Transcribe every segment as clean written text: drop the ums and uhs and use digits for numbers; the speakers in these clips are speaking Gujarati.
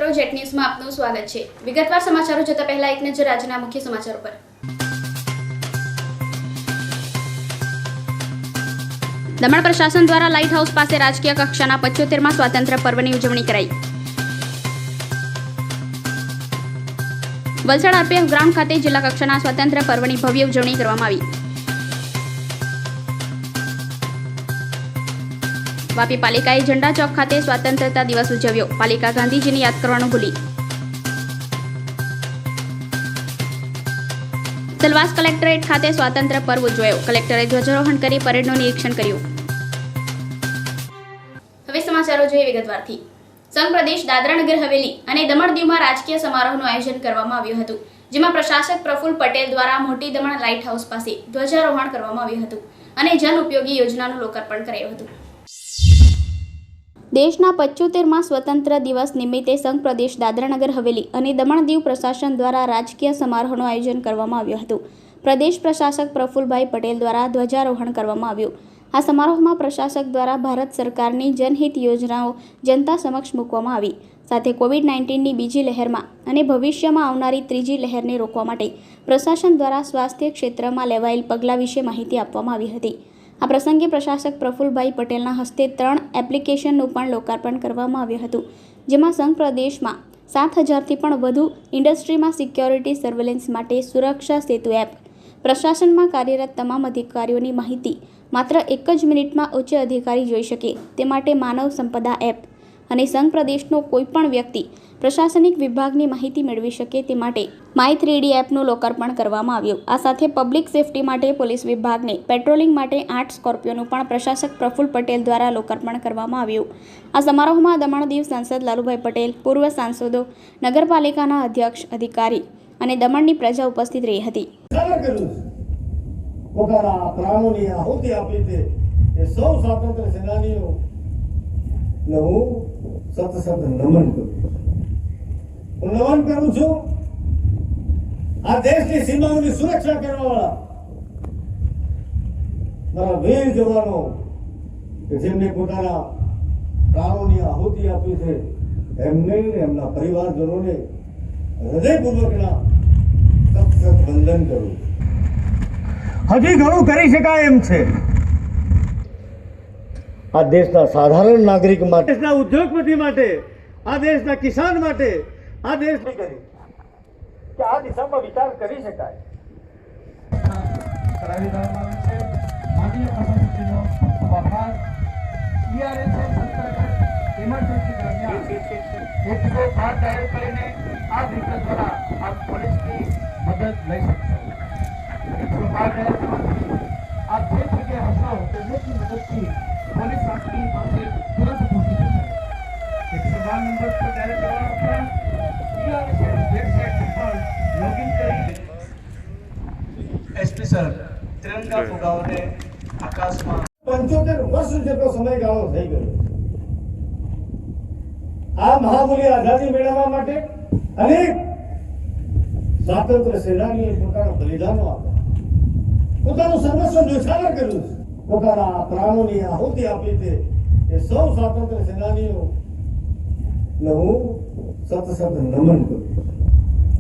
મિત્રો, જેટ ન્યૂઝમાં આપનું સ્વાગત છે। વિગતવાર સમાચારો જોતા પહેલા એક નજર આજના મુખ્ય સમાચારો પર। દમણ પ્રશાસન દ્વારા લાઇટ હાઉસ પાસે રાજકીય કક્ષાના 75માં સ્વાતંત્ર્ય પર્વની ઉજવણી કરાઈ। વલસાડ આરપીએફ ગ્રાઉન્ડ ખાતે જિલ્લા કક્ષાના સ્વાતંત્ર્ય પર્વની ભવ્ય ઉજવણી કરવામાં આવી। વાપી પાલિકાએ ઝંડા ચોક ખાતે સ્વતંત્રતા દિવસ ઉજવ્યો। પાલિકા ગાંધીજીને યાદ કરવાનું ભૂલી। સેલવાસ કલેક્ટરેટ ખાતે સ્વાતંત્ર્ય પર્વ ઉજવાયો। કલેક્ટરે ધ્વજારોહણ કરી પરેડનું નિરીક્ષણ કર્યું। હવે સમાચારો જોઈએ વિગતવારથી। સંઘ પ્રદેશ દાદરા નગર હવેલી અને દમણ દીવમાં રાજકીય સમારોહનું આયોજન કરવામાં આવ્યું હતું, જેમાં પ્રશાસક પ્રફુલ્લ પટેલ દ્વારા મોટી દમણ લાઇટ હાઉસ પાસે ધ્વજારોહણ કરવામાં આવ્યું હતું અને જન ઉપયોગી યોજનાનું લોકાર્પણ કરાયું હતું। દેશના 75માં સ્વતંત્ર દિવસ નિમિત્તે સંઘ પ્રદેશ દાદરા નગર હવેલી અને દમણ દીવ પ્રશાસન દ્વારા રાજકીય સમારોહનું આયોજન કરવામાં આવ્યું હતું। પ્રદેશ પ્રશાસક પ્રફુલ્લભાઈ પટેલ દ્વારા ધ્વજારોહણ કરવામાં આવ્યું। આ સમારોહમાં પ્રશાસક દ્વારા ભારત સરકારની જનહિત યોજનાઓ જનતા સમક્ષ મૂકવામાં આવી, સાથે કોવિડ-19ની બીજી લહેરમાં અને ભવિષ્યમાં આવનારી ત્રીજી લહેરને રોકવા માટે પ્રશાસન દ્વારા સ્વાસ્થ્ય ક્ષેત્રમાં લેવાયેલ પગલાં વિશે માહિતી આપવામાં આવી હતી। આ પ્રસંગે પ્રશાસક પ્રફુલ્લભાઈ પટેલના હસ્તે 3 એપ્લિકેશનનું પણ લોકાર્પણ કરવામાં આવ્યું હતું, જેમાં સંઘ પ્રદેશમાં 7000થી પણ વધુ ઇન્ડસ્ટ્રીમાં સિક્યોરિટી સર્વેલન્સ માટે સુરક્ષા સેતુ એપ, પ્રશાસનમાં કાર્યરત તમામ અધિકારીઓની માહિતી માત્ર 1 જ મિનિટમાં ઉચ્ચ અધિકારી જોઈ શકે તે માટે માનવ સંપદા એપ અને સંઘ પ્રદેશનો કોઈપણ વ્યક્તિ પ્રશાસનિક વિભાગની માહિતી મેળવી શકે તે માટે માય 3D એપનું લોકાર્પણ કરવામાં આવ્યું। આ સાથે પબ્લિક સેફટી માટે પોલીસ વિભાગને પેટ્રોલિંગ માટે 8 સ્કોર્પિયોનું પણ પ્રશાસક પ્રફુલ્લ પટેલ દ્વારા લોકાર્પણ કરવામાં આવ્યું। આ સમારોહમાં દમણ દીવ સાંસદ લાલુભાઈ પટેલ, પૂર્વ સાંસદો, નગરપાલિકાના અધ્યક્ષ, અધિકારી અને દમણની પ્રજા ઉપસ્થિત રહી હતી। પોતાના પ્રાણોની આહુતિ આપી છે એ સૌ સ્વાતંત્ર્ય સેનાનીઓને હું સતત નમન કરું છું। આ દેશની સીમાઓની સુરક્ષા કરવાવાળા મારા વીર જવાનો કે જેમને પોતાના પ્રાણોની આહુતિ આપી છે એમને એમના પરિવારજનોને હૃદયપૂર્વકના સતત વંદન કરું। હજી ઘણું કરી શકાય એમ છે। આ દેશના સાધારણ નાગરિક માટે, દેશના ઉદ્યોગપતિ માટે, આ દેશના કિસાન માટે આ દેશની કરી કે આ દિશામાં વિચાર કરી શકાય। એસપી સર તિરંગા ફુગાઓને આકાશમાં 75 વર્ષ જેટલો સમયગાળો થઈ ગયો। આ મહામૂલ્ય આઝાદી મેળવવા માટે અનેક સ્વાતંત્ર્ય સેનાનીઓએ પોતાના બલિદાનો આપ્યા, પોતાનું સર્વસ્વ ન્યોછાવર કર્યું છે, પોતાના પ્રાણોની આહુતિ આપી છે એ સૌ સ્વાતંત્ર્ય સેનાનીઓને હું સતત નમન કરું।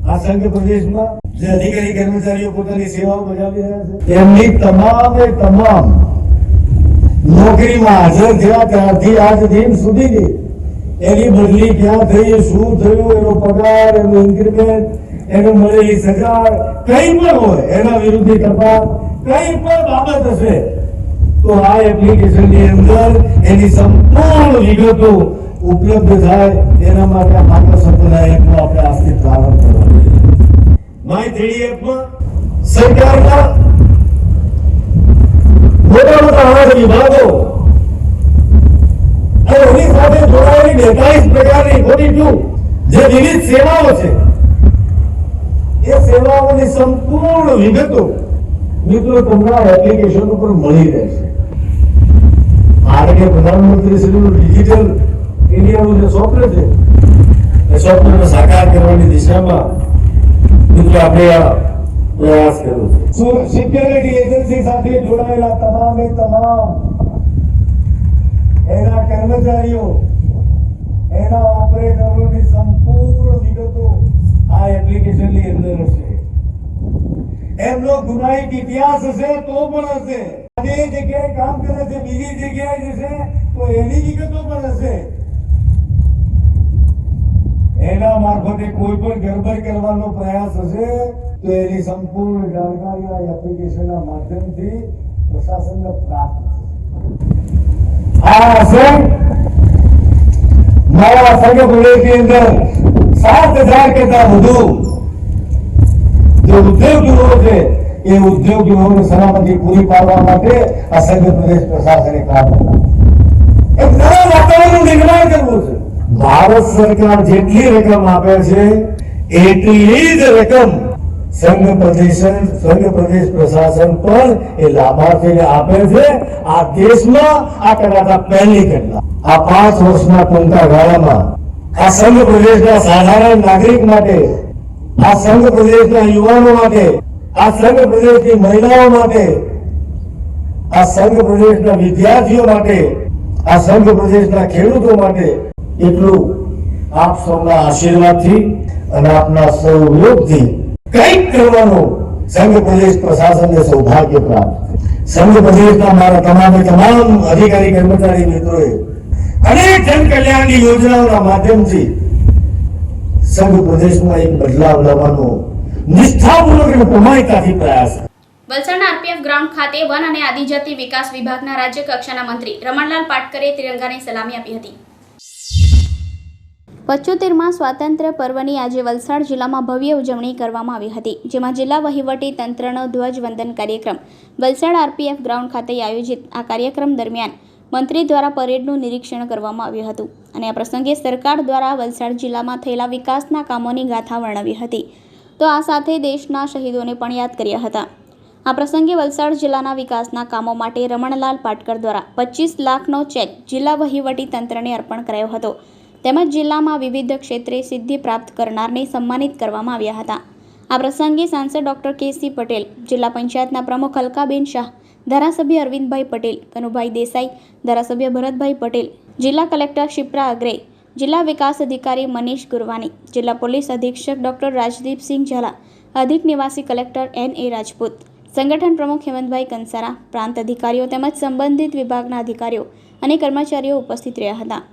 આ સંઘ પ્રદેશમાં જે અધિકારી કર્મચારીઓ પોતાની સેવાઓ બજાવી રહ્યા છે એમની તમામ નોકરીમાં હાજર થયા ત્યારથી આજ દિન સુધીની એની બદલી ક્યાં થઈ, શું થયું, એનો પગાર, એનો ઇન્ક્રીમેન્ટ, એનો મળેલી સજા, કંઈ પણ હોય એના વિરુદ્ધ તપાસ, કંઈ પણ બાબત હશે તો આ એપ્લિકેશનની અંદર એની સંપૂર્ણ વિગતો ઉપલબ્ધ થાય એના માટે માનવ સંપદા એપનો આપણે આજથી પ્રારંભ કરવાનો છે। માય 3D એપમાં સરકારના મોટા વિભાગો અને એની સાથે જોડાયેલી 42 પ્રકારની 42 જે વિવિધ સેવાઓ છે એ સેવાઓની સંપૂર્ણ વિગતો મિત્રો તમને એપ્લિકેશન ઉપર મળી રહેશે। ભારતીય પ્રધાનમંત્રી શ્રીનું ડિજિટલ ઇન્ડિયાનું જે સ્વપ્ન છે એ સ્વપ્નને સાકાર કરવાની દિશામાં મિત્રો આપણે આ પ્રયાસ કર્યો છે। સિક્યોરિટી એજન્સી સાથે જોડાયેલા તમામ એના કર્મચારીઓ, એના ઓપરેટરોની સંપૂર્ણ એમનો ગુનાહિત ઇતિહાસ હશે તો પણ હશે, જે જગ્યાએ કામ કરે છે બીજી જગ્યાએ જશે તો એની વિગતો પણ હશે. એના મારફતે કોઈ પણ ગડબડ કરવાનો પ્રયાસ હશે તો એની સંપૂર્ણ જાણકારી આ એપ્લિકેશનના માધ્યમથી પ્રશાસનને પ્રાપ્ત થશે. આ સંઘ મારા સંઘ પ્રદેશની અંદર 7,000 કરતા વધુ જે ઉદ્યોગ ગૃહો છે એ ઉદ્યોગ ગૃહોની સલામતી પૂરી પાડવા માટે આ સંઘ પ્રદેશ પ્રશાસને કામ કર્યું. એક નવા વાતાવરણનું નિર્માણ કરવું છે. ભારત સરકાર જેટલી રકમ આપે છે એટલી જ રકમ સંઘ પ્રદેશ પ્રશાસન પણ એ લાભાર્થીને આપે છે. આ દેશમાં આ કદાચ પહેલી ઘટના. આ 5 વર્ષના ટૂંકા ગાળામાં આ સંઘ પ્રદેશના સાધારણ નાગરિક માટે, આ સંઘ પ્રદેશના યુવાનો માટે, આ સંઘ પ્રદેશની મહિલાઓ માટે, આ સંઘ પ્રદેશના વિદ્યાર્થીઓ માટે, આ સંઘ પ્રદેશના ખેડૂતો માટે એટલું આપ સૌના આશીર્વાદથી અને આપના સહયોગથી કંઈક કરવાનું સંઘ પ્રદેશ પ્રશાસનને સૌભાગ્ય પ્રાપ્ત. સંઘ પ્રદેશના મારા તમામ અધિકારી કર્મચારી મિત્રોએ અનેક જન કલ્યાણની યોજનાઓના માધ્યમથી સંઘ પ્રદેશમાં એક બદલાવ લાવવાનો નિષ્ઠાપૂર્વક અને પ્રમાણિકતાથી પ્રયાસ. વલસાડના આરપીએફ ગ્રાઉન્ડ ખાતે વન અને આદિજાતિ વિકાસ વિભાગના રાજ્ય કક્ષાના મંત્રી રમણલાલ પાટકરે ત્રિરંગાને સલામી આપી હતી. 75માં સ્વાતંત્ર્ય પર્વની આજે વલસાડ જિલ્લામાં ભવ્ય ઉજવણી કરવામાં આવી હતી, જેમાં જિલ્લા વહીવટી તંત્રનો ધ્વજવંદન કાર્યક્રમ વલસાડ આરપીએફ ગ્રાઉન્ડ ખાતે આયોજિત. આ કાર્યક્રમ દરમિયાન મંત્રી દ્વારા પરેડનું નિરીક્ષણ કરવામાં આવ્યું હતું અને આ પ્રસંગે સરકાર દ્વારા વલસાડ જિલ્લામાં થયેલા વિકાસના કામોની ગાથા વર્ણવી હતી. તો આ સાથે દેશના શહીદોને પણ યાદ કર્યા હતા. આ પ્રસંગે વલસાડ જિલ્લાના વિકાસના કામો માટે રમણલાલ પાટકર દ્વારા 25 લાખનો ચેક જિલ્લા વહીવટી તંત્રને અર્પણ કરાયો હતો. તેમજ જિલ્લામાં વિવિધ ક્ષેત્રે સિદ્ધિ પ્રાપ્ત કરનારને સન્માનિત કરવામાં આવ્યા હતા. આ પ્રસંગે સાંસદ ડોક્ટર કે.સી. પટેલ, જિલ્લા પંચાયતના પ્રમુખ અલકાબેન શાહ, ધારાસભ્ય અરવિંદભાઈ પટેલ, કનુભાઈ દેસાઈ, ધારાસભ્ય ભરતભાઈ પટેલ, જિલ્લા કલેક્ટર શિપ્રા અગ્રે, જિલ્લા વિકાસ અધિકારી મનીષ ગુરવાની, જિલ્લા પોલીસ અધિક્ષક ડોક્ટર રાજદીપસિંહ ઝાલા, અધિક નિવાસી કલેક્ટર N.A. રાજપૂત, સંગઠન પ્રમુખ હેમંતભાઈ કંસારા, પ્રાંત અધિકારીઓ તેમજ સંબંધિત વિભાગના અધિકારીઓ અને કર્મચારીઓ ઉપસ્થિત રહ્યા હતા.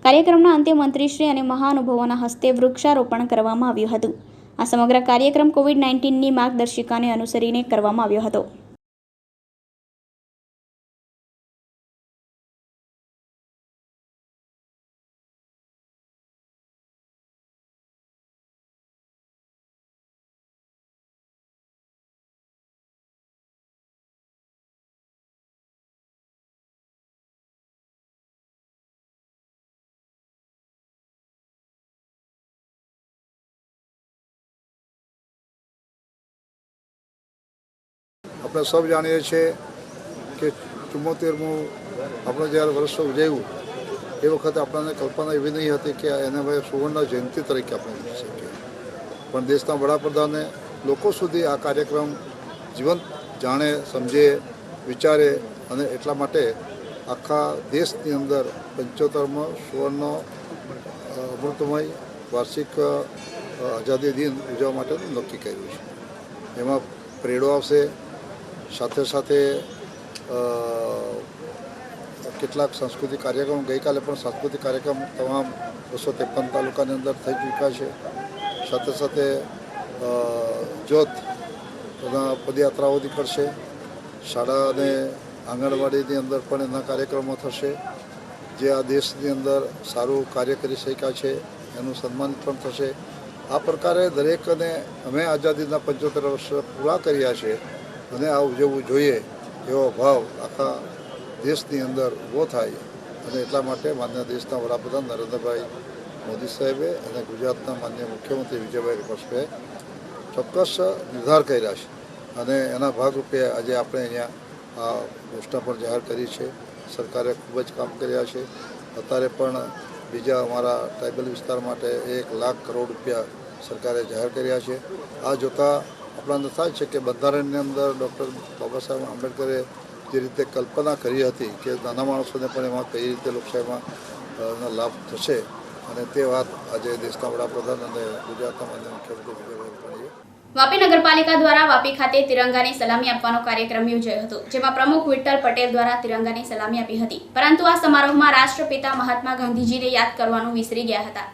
કાર્યક્રમના અંતે મંત્રીશ્રી અને મહાનુભાવોના હસ્તે વૃક્ષારોપણ કરવામાં આવ્યું હતું. આ સમગ્ર કાર્યક્રમ COVID-19ની માર્ગદર્શિકાને અનુસરીને કરવામાં આવ્યો હતો. આપણે સૌ જાણીએ છીએ કે 74મું આપણે જ્યારે વર્ષો ઉજવ્યું એ વખતે આપણને કલ્પના એવી નહીં હતી કે એને હવે સુવર્ણ જયંતિ તરીકે આપણે ઉજવી શકીએ. પણ દેશના વડાપ્રધાને લોકો સુધી આ કાર્યક્રમ જીવંત જાણે, સમજે, વિચારે અને એટલા માટે આખા દેશની અંદર 75મો સુવર્ણ અમૃતમય વાર્ષિક આઝાદી દિન ઉજવવા માટેનું નક્કી કર્યું છે. એમાં પરેડો આવશે, સાથે સાથે કેટલાક સાંસ્કૃતિક કાર્યક્રમ, ગઈકાલે પણ સાંસ્કૃતિક કાર્યક્રમ તમામ 253 તાલુકાની અંદર થઈ ચૂક્યા છે. સાથે સાથે જોત પદયાત્રાઓ નીકળશે, શાળા અને આંગણવાડીની અંદર પણ એના કાર્યક્રમો થશે. જે આ દેશની અંદર સારું કાર્ય કરી શક્યા છે એનું સન્માનિત પણ થશે. આ પ્રકારે દરેકને અમે આઝાદીના 75 વર્ષ પૂરા કર્યા છે અને આ ઉજવવું જોઈએ એવો ભાવ આખા દેશની અંદર ઊભો થાય અને એટલા માટે માન્ય દેશના વડાપ્રધાન નરેન્દ્રભાઈ મોદી સાહેબે અને ગુજરાતના માન્ય મુખ્યમંત્રી વિજયભાઈ રૂપાણીએ ચોક્કસ નિર્ધાર કર્યા છે અને એના ભાગરૂપે આજે આપણે અહીંયા આ ઘોષણા પણ જાહેર કરી છે. સરકારે ખૂબ જ કામ કર્યા છે. અત્યારે પણ બીજા અમારા ટ્રાઇબલ વિસ્તાર માટે 1 લાખ કરોડ રૂપિયા સરકારે જાહેર કર્યા છે. આ જોતાં આપણને થાય છે કે બંધારણની અંદર ડૉક્ટર બાબા સાહેબ આંબેડકરે જે રીતે કલ્પના કરી હતી કે નાના માણસોને પણ એમાં કઈ રીતે લોકશાહીમાં લાભ થશે અને તે વાત આજે દેશના વડાપ્રધાન અને ગુજરાતના માન્ય મુખ્યમંત્રી વિજયભાઈ રૂપાણીએ વાપી નગરપાલિકા દ્વારા વાપી ખાતે તિરંગાની સલામી આપવાનો કાર્યક્રમ યોજાયો હતો, જેમાં પ્રમુખ વિઠ્ઠલ પટેલ દ્વારા તિરંગાની સલામી આપી હતી. પરંતુ આ સમારોહમાં રાષ્ટ્રપિતા મહાત્મા ગાંધીજીને યાદ કરવાનું વિસરી ગયા હતા.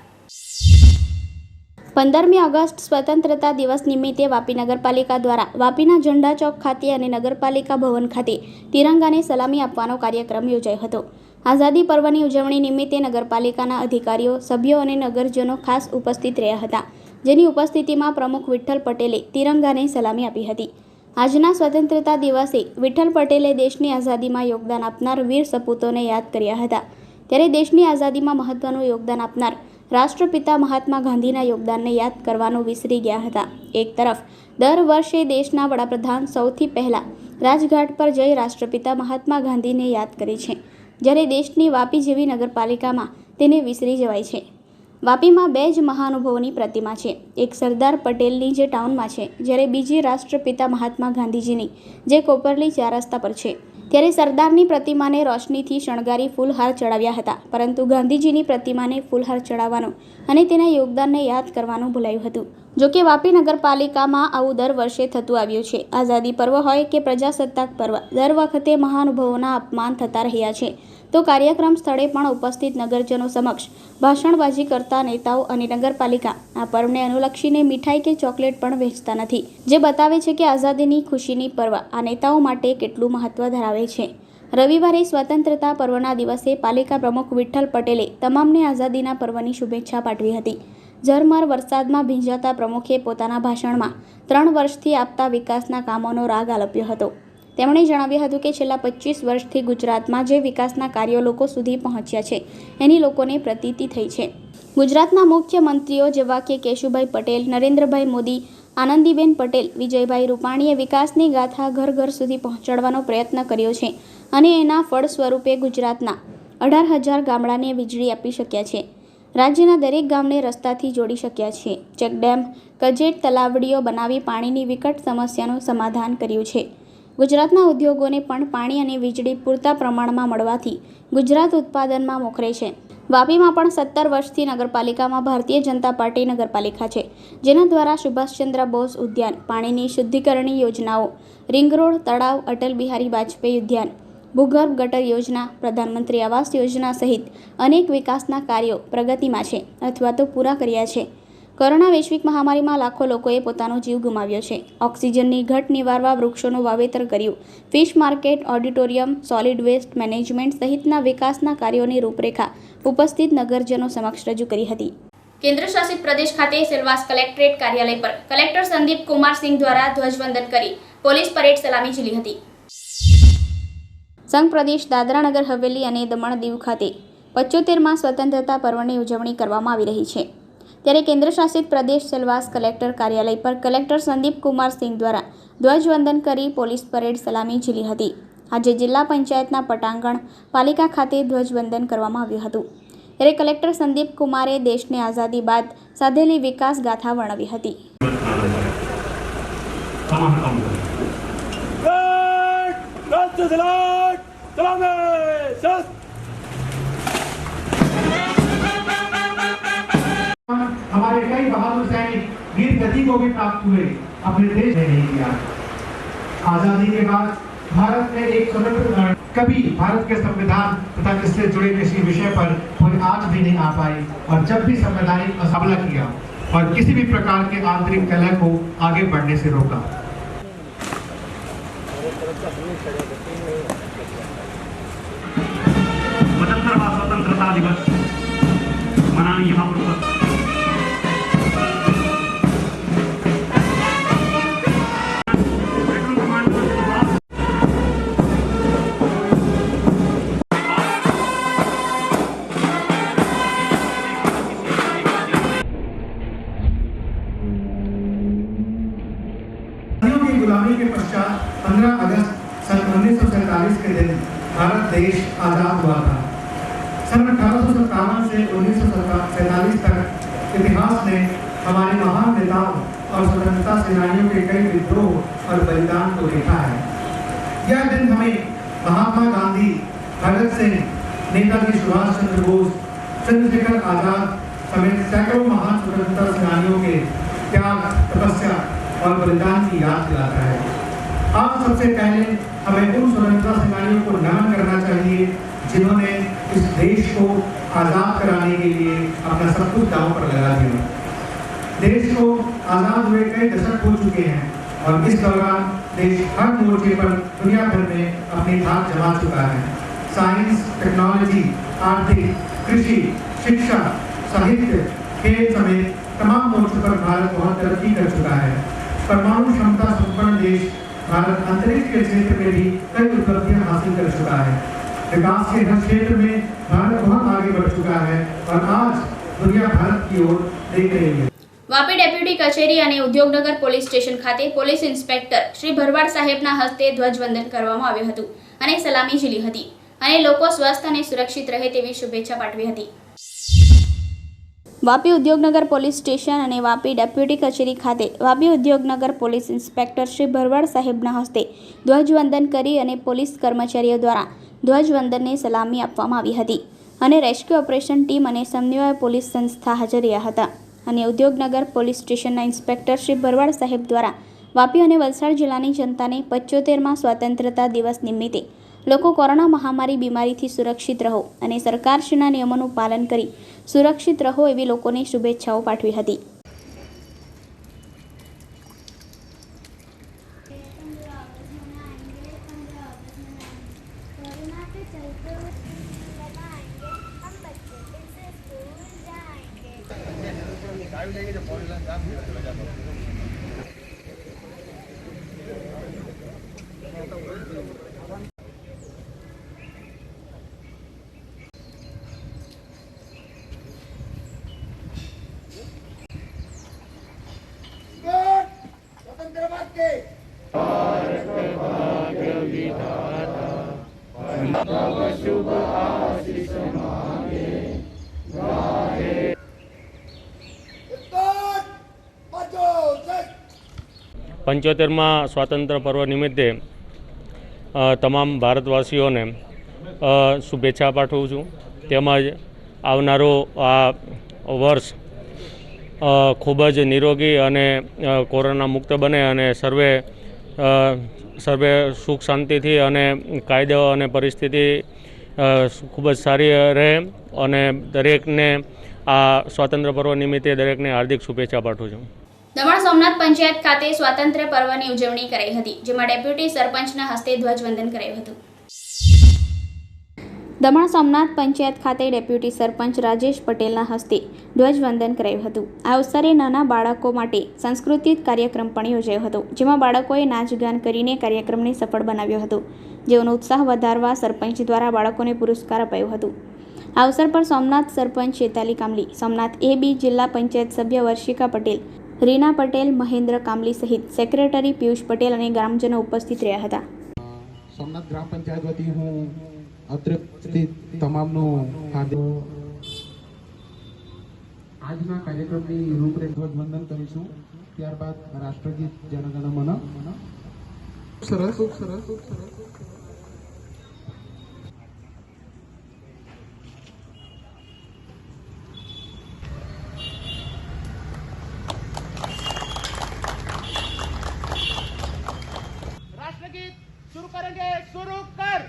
15મી ઓગસ્ટ સ્વતંત્રતા દિવસ નિમિત્તે વાપી નગરપાલિકા દ્વારા વાપીના ઝંડા ચોક ખાતે અને નગરપાલિકા ભવન ખાતે તિરંગાને સલામી આપવાનો કાર્યક્રમ યોજાયો હતો. આઝાદી પર્વની ઉજવણી નિમિત્તે નગરપાલિકાના અધિકારીઓ, સભ્યો અને નગરજનો ખાસ ઉપસ્થિત રહ્યા હતા, જેની ઉપસ્થિતિમાં પ્રમુખ વિઠ્ઠલ પટેલે તિરંગાને સલામી આપી હતી. આજના સ્વતંત્રતા દિવસે વિઠ્ઠલ પટેલે દેશની આઝાદીમાં યોગદાન આપનાર વીર સપૂતોને યાદ કર્યા હતા. ત્યારે દેશની આઝાદીમાં મહત્વનું યોગદાન આપનાર રાષ્ટ્રપિતા મહાત્મા ગાંધીના યોગદાનને યાદ કરવાનું વિસરી ગયા હતા. એક તરફ દર વર્ષે દેશના વડાપ્રધાન સૌથી પહેલા રાજઘાટ પર જઈ રાષ્ટ્રપિતા મહાત્મા ગાંધીને યાદ કરે છે, જ્યારે દેશની વાપી જેવી નગરપાલિકામાં તેને વિસરી જવાય છે. વાપીમાં 2 જ મહાનુભાવોની પ્રતિમા છે, એક સરદાર પટેલની જે ટાઉનમાં છે, જ્યારે બીજી રાષ્ટ્રપિતા મહાત્મા ગાંધીજીની જે કોપરલી 4 રસ્તા પર છે. ત્યારે સરદારની પ્રતિમાને રોશનીથી શણગારી ફૂલહાર ચડાવ્યા હતા, પરંતુ ગાંધીજીની પ્રતિમાને ફૂલહાર ચડાવવાનું અને તેના યોગદાનને યાદ કરવાનું ભૂલાયું હતું. જોકે વાપી નગરપાલિકામાં આવું દર વર્ષે થતું આવ્યું છે. આઝાદી પર્વ હોય કે પ્રજાસત્તાક પર્વ, દર વખતે મહાનુભાવોના અપમાન થતા રહ્યા છે. તો કાર્યક્રમ સ્થળે પણ ઉપસ્થિત નગરજનો સમક્ષ ભાષણબાજી કરતા નેતાઓ અને નગરપાલિકા આ પર્વને અનુલક્ષીને મીઠાઈ કે ચોકલેટ પણ વહેંચતા નથી, જે બતાવે છે કે આઝાદીની ખુશીની પર્વ આ નેતાઓ માટે કેટલું મહત્વ ધરાવે છે. રવિવારે સ્વતંત્રતા પર્વના દિવસે પાલિકા પ્રમુખ વિઠ્ઠલ પટેલે તમામને આઝાદીના પર્વની શુભેચ્છા પાઠવી હતી. ઝરમર વરસાદમાં ભીંજાતા પ્રમુખે પોતાના ભાષણમાં 3 વર્ષથી આપતા વિકાસના કામોનો રાગ આલપ્યો હતો. તેમણે જણાવ્યું હતું કે છેલ્લા 25 વર્ષથી ગુજરાતમાં જે વિકાસના કાર્યો લોકો સુધી પહોંચ્યા છે, એની લોકોને પ્રતીતિ થઈ છે. ગુજરાતના મુખ્યમંત્રીઓ જેવા કે કેશુભાઈ પટેલ, નરેન્દ્રભાઈ મોદી, આનંદીબેન પટેલ, વિજયભાઈ રૂપાણીએ વિકાસની ગાથા ઘર ઘર સુધી પહોંચાડવાનો પ્રયત્ન કર્યો છે અને એના ફળ સ્વરૂપે ગુજરાતના 18,000 ગામડાને વીજળી આપી શક્યા છે. રાજ્યના દરેક ગામને રસ્તાથી જોડી શક્યા છે. ચેકડેમ, કજેટ, તલાવડીઓ બનાવી પાણીની વિકટ સમસ્યાનું સમાધાન કર્યું છે. ગુજરાતના ઉદ્યોગોને પણ પાણી અને વીજળી પૂરતા પ્રમાણમાં મળવાથી ગુજરાત ઉત્પાદનમાં મોખરે છે. વાપીમાં પણ 17 વર્ષથી નગરપાલિકામાં ભારતીય જનતા પાર્ટી નગરપાલિકા છે, જેના દ્વારા સુભાષચંદ્ર બોઝ ઉદ્યાન, પાણીની શુદ્ધિકરણની યોજનાઓ, રિંગ રોડ, તળાવ, અટલ બિહારી વાજપેયી ઉદ્યાન, ભૂગર્ભ ગટર યોજના, પ્રધાનમંત્રી આવાસ યોજના સહિત અનેક વિકાસના કાર્યો પ્રગતિમાં છે અથવા તો પૂરા કર્યા છે. કોરોના વૈશ્વિક મહામારીમાં લાખો લોકોએ પોતાનો જીવ ગુમાવ્યો છે. ઓક્સિજનની ઘટ નિવારવા વૃક્ષોનું વાવેતર કર્યું. Fish market, auditorium, solid waste management સહિતના વિકાસના કાર્યોની રૂપરેખા ઉપસ્થિત નગરજનો સમક્ષ રજૂ કરી હતી. કેન્દ્ર શાસિત પ્રદેશ ખાતે સેલવાસ કલેક્ટરેટ કાર્યાલય પર કલેક્ટર સંદીપ કુમાર સિંહ દ્વારા ધ્વજવંદન કરી પોલીસ પરેડ સલામી ઝીલી હતી. સંઘ પ્રદેશ દાદરા નગર હવેલી અને દમણ દીવ ખાતે 75માં સ્વતંત્રતા પર્વની ઉજવણી કરવામાં આવી રહી છે. ત્યારે કેન્દ્ર શાસિત પ્રદેશ સેલવાસ કલેક્ટર કાર્યાલય પર કલેક્ટર સંદીપ કુમાર સિંહ દ્વારા ધ્વજવંદન કરી પોલીસ પરેડ સલામી ઝીલી હતી. આજે જિલ્લા પંચાયતના પટાંગણ પાલિકા ખાતે ધ્વજવંદન કરવામાં આવ્યું હતું. ત્યારે કલેક્ટર સંદીપ કુમારે દેશને આઝાદી બાદ સાધેલી વિકાસ ગાથા વર્ણવી હતી. हमारे कई बहादुर सैनिक वीर गति को भी प्राप्त हुए, अपने देश ने नहीं किया. आजादी के बाद भारत में एक स्वतंत्र कभी भारत के संविधान तथा इससे जुड़े किसी विषय पर कोई आज भी नहीं आ पाई और जब भी संवैधानिक मुकाबला किया और किसी भी प्रकार के आंतरिक कलह को आगे बढ़ने से रोका. स्वतंत्रता दिवस मनाने यहाँ पर गुलामी के पश्चात 15 अगस्त सन 1947 के दिन भारत देश आजाद हुआ था. सन 1857 से 1947 तक इतिहास ने हमारे महान नेताओं और स्वतंत्रता सेनानियों के कई विद्रोह और बलिदान को देखा है. यह दिन हमें महात्मा गांधी, भगत सिंह, नेताजी सुभाष चंद्र बोस, चंद्रशेखर आजाद समेत सैकड़ों महान स्वतंत्रता सेनानियों के त्याग, तपस्या और बलिदान की याद दिलाता है। आज सबसे पहले हमें उन स्वतंत्रता सेनानियों को नमन करना चाहिए जिन्होंने इस देश को आज़ाद कराने के लिए अपना सब कुछ दांव पर लगा दिया। देश को आज़ाद हुए कई दशक हो चुके हैं और इस दौरान देश हर मोर्चे पर दुनिया भर में अपनी धाक जमा चुका है। साइंस, टेक्नोलॉजी, आर्थिक, कृषि, शिक्षा, साहित्य, खेल समेत तमाम मोर्चों पर भारत बहुत तरक्की कर चुका है। परमाणु क्षमता संपन्न देश भारत अंतरिक्ष के क्षेत्र में भी कई उपलब्धियां हासिल कर चुका है। विकास के हर क्षेत्र में भारत बहुत आगे बढ़ चुका है और आज दुनिया भारत की ओर देख रही है। વાપી ડેપ્યુટી કચેરી અને ઉદ્યોગનગર પોલીસ સ્ટેશન ખાતે પોલીસ ઇન્સ્પેક્ટર શ્રી ભરવાડ સાહેબના હસ્તે ધ્વજવંદન કરવામાં આવ્યું હતું અને સલામી ઝીલી હતી અને લોકો સ્વસ્થ અને સુરક્ષિત રહે તેવી શુભેચ્છા પાઠવી હતી। વાપી ઉદ્યોગનગર પોલીસ સ્ટેશન અને વાપી ડેપ્યુટી કચેરી ખાતે વાપી ઉદ્યોગનગર પોલીસ ઇન્સ્પેક્ટર શ્રી ભરવાડ સાહેબના હસ્તે ધ્વજવંદન કરી અને પોલીસ કર્મચારીઓ દ્વારા ધ્વજવંદનની સલામી આપવામાં આવી હતી અને રેસ્ક્યુ ઓપરેશન ટીમ અને સમન્વય પોલીસ સંસ્થા હાજર રહ્યા હતા અને ઉદ્યોગનગર પોલીસ સ્ટેશનના ઇન્સ્પેક્ટર શ્રી ભરવાડ સાહેબ દ્વારા વાપી અને વલસાડ જિલ્લાની જનતાને 75મા સ્વતંત્રતા દિવસ નિમિત્તે લોકો કોરોના મહામારી બીમારીથી સુરક્ષિત રહો અને સરકારશ્રીના નિયમોનું પાલન કરી સુરક્ષિત રહો એવી લોકોને શુભેચ્છાઓ પાઠવી હતી। पंचोतेरमा स्वातंत्र्य पर्व निमित्ते तमाम भारतवासीओने शुभेच्छा पाठवुं छुं। તેમજ આવનારો આ વર્ષ ખૂબ જ નિરોગી અને કોરોના મુક્ત બને અને સર્વે સુખ શાંતિથી અને કાયદો અને પરિસ્થિતિ ખૂબ જ સારી રહે અને દરેકને આ સ્વાતંત્ર્ય પર્વ નિમિત્તે દરેકને હાર્દિક શુભેચ્છા પાઠવું છું। દમણ સોમનાથ પંચાયત ખાતે સ્વાતંત્ર્ય પર્વની ઉજવણી કરાઈ હતી જેમાં ડેપ્યુટી સરપંચના હસ્તે ધ્વજવંદન કરાયું હતું। દમણ સોમનાથ પંચાયત ખાતે ડેપ્યુટી સરપંચ રાજેશ પટેલના હસ્તે ધ્વજવંદન કરાયું હતું। આ અવસરે નાના બાળકો માટે સાંસ્કૃતિક કાર્યક્રમ પણ યોજાયો હતો જેમાં બાળકોએ નાચગાન કરીને કાર્યક્રમને સફળ બનાવ્યો હતો જેઓનો ઉત્સાહ વધારવા સરપંચ દ્વારા બાળકોને પુરસ્કાર અપાયો હતો। આ અવસર પર સોમનાથ સરપંચ ચેતાલી કામલી, સોમનાથ AB જિલ્લા પંચાયત સભ્ય વર્ષિકા પટેલ, રીના પટેલ, મહેન્દ્ર કામલી સહિત સેક્રેટરી પિયુષ પટેલ અને ગ્રામજનો ઉપસ્થિત રહ્યા હતા। સોમનાથ ગ્રામ પંચાયત વતી હું અત્રે તમામનો આજના કાર્યક્રમની રૂપરેખા ધ્વજવંદન કરીશું, ત્યારબાદ રાષ્ટ્રગીત જનગણ મન। સરસ સરસ સરસ। राष्ट्रगीत शुरू करेंगे, शुरू कर।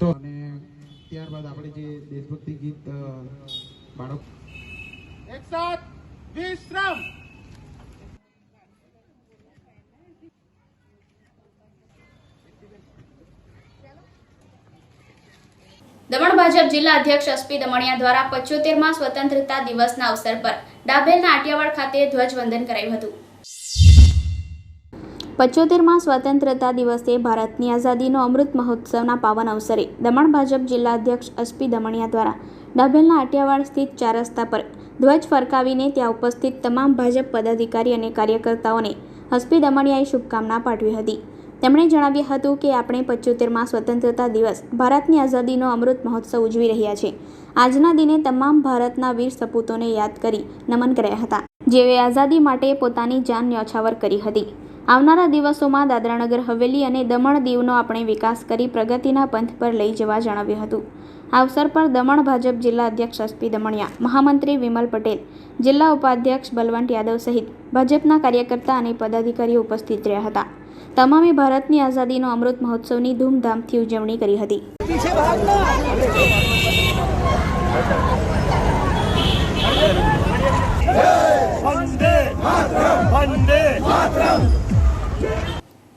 તો અને ત્યારબાદ આપણે જે દેશભક્તિ ગીત બાળક एक साथ विश्राम। દમણ ભાજપ જિલ્લા અધ્યક્ષ એસપી દમણિયા દ્વારા 75મા સ્વતંત્રતા દિવસના અવસર પર ડાભેલના આટિયાવાડ ખાતે ધ્વજવંદન કરાયું હતું। 75મા સ્વતંત્રતા દિવસે ભારતની આઝાદીનો અમૃત મહોત્સવના પાવન અવસરે દમણ ભાજપ જિલ્લા અધ્યક્ષ એસપી દમણિયા દ્વારા ડાભેલના આટિયાવાડ સ્થિત 4 રસ્તા પર ધ્વજ ફરકાવીને ત્યાં ઉપસ્થિત તમામ ભાજપ પદાધિકારી અને કાર્યકર્તાઓને એસપી દમણિયાએ શુભકામના પાઠવી હતી। તેમણે જણાવ્યું હતું કે આપણે 75માં સ્વતંત્રતા દિવસ ભારતની આઝાદીનો અમૃત મહોત્સવ ઉજવી રહ્યા છીએ. આજના દિને તમામ ભારતના વીર સપૂતોને યાદ કરી નમન કર્યા હતા, જેઓએ આઝાદી માટે પોતાની જાન ન્યોછાવર કરી હતી. આવનારા દિવસોમાં દાદરાનગર હવેલી અને દમણ દીવનો આપણે વિકાસ કરી પ્રગતિના પંથ પર લઈ જવા જણાવ્યું હતું. આ અવસર પર દમણ ભાજપ જિલ્લા અધ્યક્ષ એસપી દમણિયા, મહામંત્રી વિમલ પટેલ, જિલ્લા ઉપાધ્યક્ષ બલવંત યાદવ સહિત ભાજપના કાર્યકર્તા અને પદાધિકારીઓ ઉપસ્થિત રહ્યા હતા. તમામે ભારતની આઝાદીનો અમૃત મહોત્સવની ધૂમધામથી ઉજવણી કરી હતી.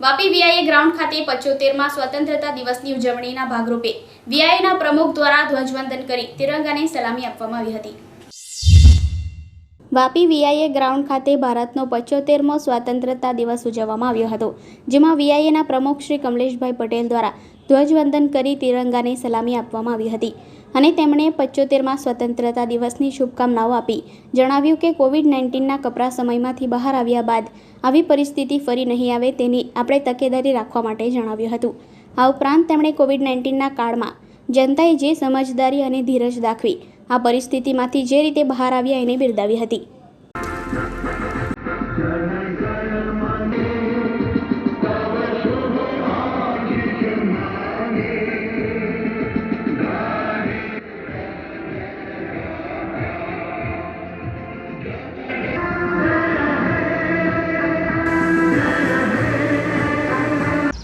વાપી વીઆઈએ ગ્રાઉન્ડ ખાતે 75માં સ્વતંત્રતા દિવસની ઉજવણીના ભાગરૂપે વીઆઈના પ્રમુખ દ્વારા ધ્વજવંદન કરી તિરંગાને સલામી આપવામાં આવી હતી. વાપી વીઆઈએ ગ્રાઉન્ડ ખાતે ભારતનો 75મો સ્વતંત્રતા દિવસ ઉજવવામાં આવ્યો હતો, જેમાં વીઆઈએના પ્રમુખ શ્રી કમલેશભાઈ પટેલ દ્વારા ધ્વજવંદન કરી તિરંગાને સલામી આપવામાં આવી હતી અને તેમણે 75મા સ્વતંત્રતા દિવસની શુભકામનાઓ આપી જણાવ્યું કે કોવિડ-19ના કપરા સમયમાંથી બહાર આવ્યા બાદ આવી પરિસ્થિતિ ફરી નહીં આવે તેની આપણે તકેદારી રાખવા માટે જણાવ્યું હતું. આ ઉપરાંત તેમણે કોવિડ-19ના કાળમાં જનતાએ જે સમજદારી અને ધીરજ દાખવી આ પરિસ્થિતિમાંથી જે રીતે બહાર આવ્યા એને બિરદાવી હતી.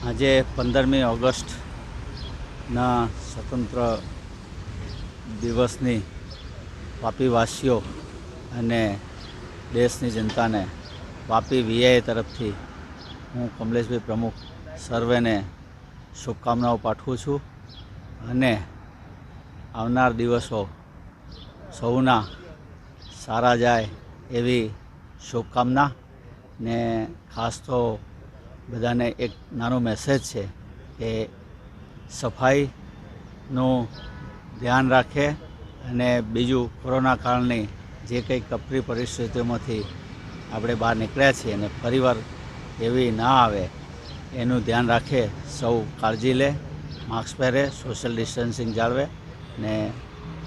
આજે 15મી ઓગસ્ટના સ્વતંત્ર દિવસની વાપીવાસીઓ અને દેશની જનતાને વાપી વીઆઈ તરફથી હું કમલેશભાઈ પ્રમુખ સર્વેને શુભકામનાઓ પાઠવું છું અને આવનાર દિવસો સૌના સારા જાય એવી શુભકામના ને ખાસ તો બધાને એક નાનો મેસેજ છે કે સફાઈનું ધ્યાન રાખે અને બીજું કોરોના કાળની જે કંઈ કપરી પરિસ્થિતિઓમાંથી આપણે બહાર નીકળ્યા છીએ અને ફરીવાર એવી ના આવે એનું ધ્યાન રાખે, સૌ કાળજી લે, માસ્ક પહેરે, સોશિયલ ડિસ્ટન્સિંગ જાળવે ને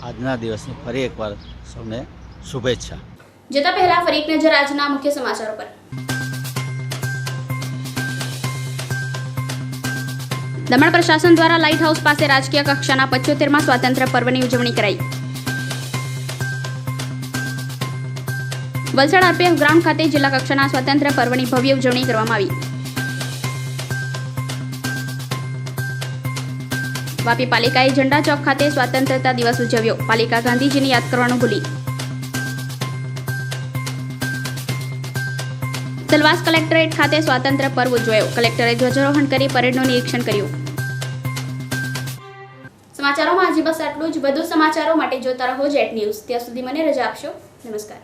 આજના દિવસની ફરી એકવાર સૌને શુભેચ્છા. જતા પહેલા ફરી એક નજર આજના મુખ્ય સમાચારો પર. દમણ પ્રશાસન દ્વારા લાઇટ હાઉસ પાસે રાજકીય કક્ષાના 75માં સ્વાતંત્ર્ય પર્વની ઉજવણી કરાઈ. વલસાડ આરપીએફ ગ્રાઉન્ડ ખાતે જિલ્લા કક્ષાના સ્વાતંત્ર્ય પર્વની ભવ્ય ઉજવણી કરવામાં આવી. વાપી પાલિકાએ ઝંડા ચોક ખાતે સ્વતંત્રતા દિવસ ઉજવ્યો. પાલિકા ગાંધીજીને યાદ કરવાનું ભૂલી. સેલવાસ કલેક્ટરેટ ખાતે સ્વાતંત્ર્ય પર્વ ઉજવાયો. કલેક્ટરે ધ્વજારોહણ કરી પરેડનું નિરીક્ષણ કર્યું. સમાચારોમાં આજે બસ આટલું જ. વધુ સમાચારો માટે જોતા રહો જેટ ન્યૂઝ. ત્યાં સુધી મને રજા આપશો. નમસ્કાર.